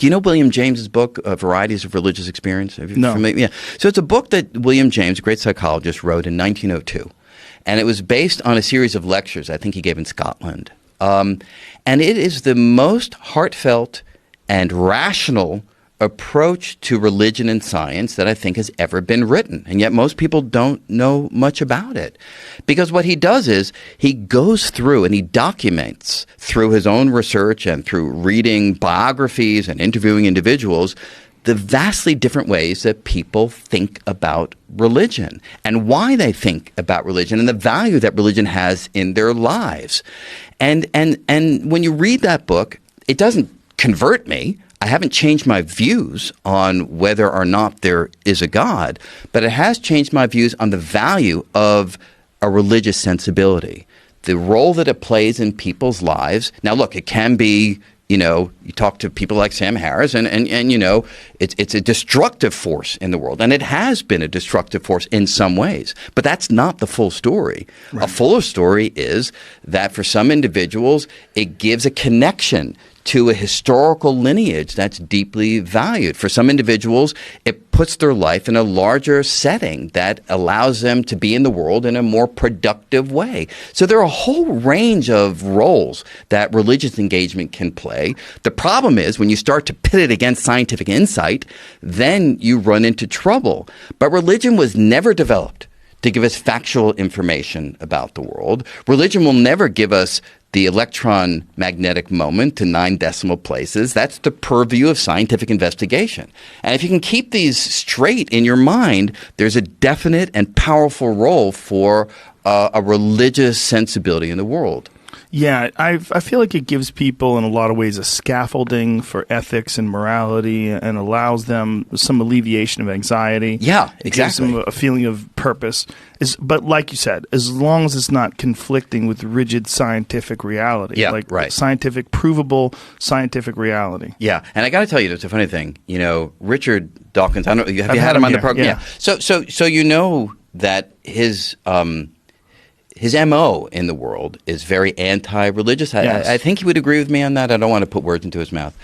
Do you know William James's book, Varieties of Religious Experience? No. Yeah. So it's a book that William James, a great psychologist, wrote in 1902. And it was based on a series of lectures I think he gave in Scotland. And it is the most heartfelt and rational approach to religion and science that I think has ever been written. And yet most people don't know much about it. Because what he does is he goes through and he documents through his own research and through reading biographies and interviewing individuals the vastly different ways that people think about religion and why they think about religion and the value that religion has in their lives. And when you read that book, it doesn't convert me. I haven't changed my views on whether or not there is a God, but it has changed my views on the value of a religious sensibility, the role that it plays in people's lives. Now, look, it can be, you talk to people like Sam Harris and it's a destructive force in the world. And it has been a destructive force in some ways. But that's not the full story. Right. A fuller story is that for some individuals, it gives a connection to a historical lineage that's deeply valued. For some individuals, it puts their life in a larger setting that allows them to be in the world in a more productive way. So there are a whole range of roles that religious engagement can play. The problem is when you start to pit it against scientific insight, then you run into trouble. But religion was never developed to give us factual information about the world. Religion will never give us the electron magnetic moment to 9 decimal places. That's the purview of scientific investigation. And if you can keep these straight in your mind, there's a definite and powerful role for a religious sensibility in the world. Yeah, I feel like it gives people in a lot of ways a scaffolding for ethics and morality and allows them some alleviation of anxiety. Yeah, exactly. It gives them a feeling of purpose. But like you said, as long as it's not conflicting with rigid scientific reality. Yeah, like right. Provable scientific reality. Yeah, and I got to tell you, it's a funny thing. Richard Dawkins, have you had him on the program? Yeah. So you know that his MO in the world is very anti-religious. Yes. I think he would agree with me on that. I don't want to put words into his mouth.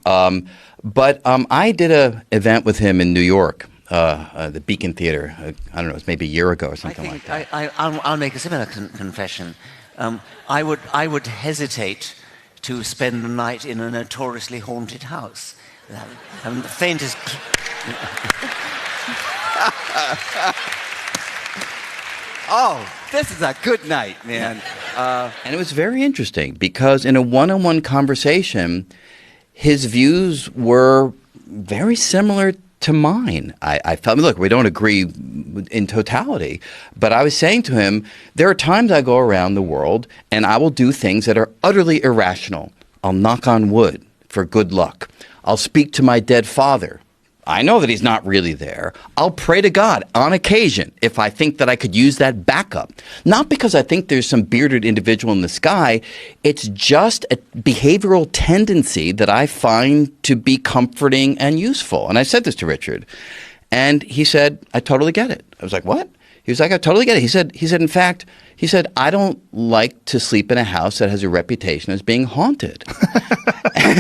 But I did an event with him in New York, the Beacon Theater. I don't know, it was maybe a year ago or something like that. I'll make a similar confession. I would hesitate to spend the night in a notoriously haunted house. The faintest... Oh, this is a good night, man. And it was very interesting because in a one-on-one conversation, his views were very similar to mine. I felt, look, we don't agree in totality, but I was saying to him, there are times I go around the world and I will do things that are utterly irrational. I'll knock on wood for good luck. I'll speak to my dead father. I know that he's not really there. I'll pray to God on occasion if I think that I could use that backup. Not because I think there's some bearded individual in the sky. It's just a behavioral tendency that I find to be comforting and useful. And I said this to Richard. And he said, I totally get it. I was like, what? He was like, I totally get it. He said, in fact, I don't like to sleep in a house that has a reputation as being haunted. And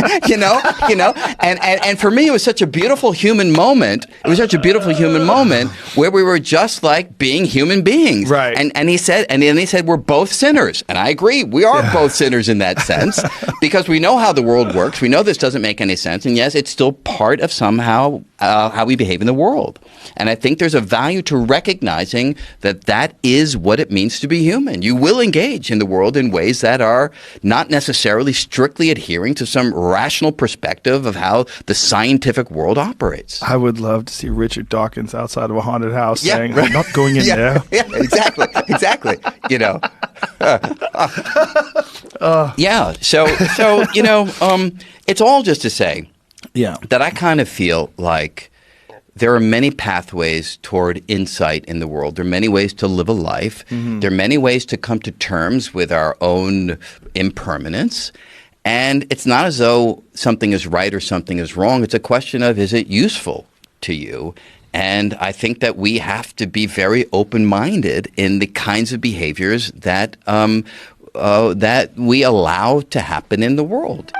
for me, it was such a beautiful human moment. It was such a beautiful human moment where we were just like being human beings. Right. And then he said, we're both sinners. And I agree. We are both sinners in that sense because we know how the world works. We know this doesn't make any sense. And yes, it's still part of somehow how we behave in the world. And I think there's a value to recognizing that is what it means to be human. You will engage in the world in ways that are not necessarily strictly adhering to some rational perspective of how the scientific world operates. I would love to see Richard Dawkins outside of a haunted house saying, I'm not going in there. Yeah, exactly. Yeah. So it's all just to say that I kind of feel like there are many pathways toward insight in the world. There are many ways to live a life. Mm-hmm. There are many ways to come to terms with our own impermanence. And it's not as though something is right or something is wrong. It's a question of, is it useful to you? And I think that we have to be very open-minded in the kinds of behaviors that we allow to happen in the world.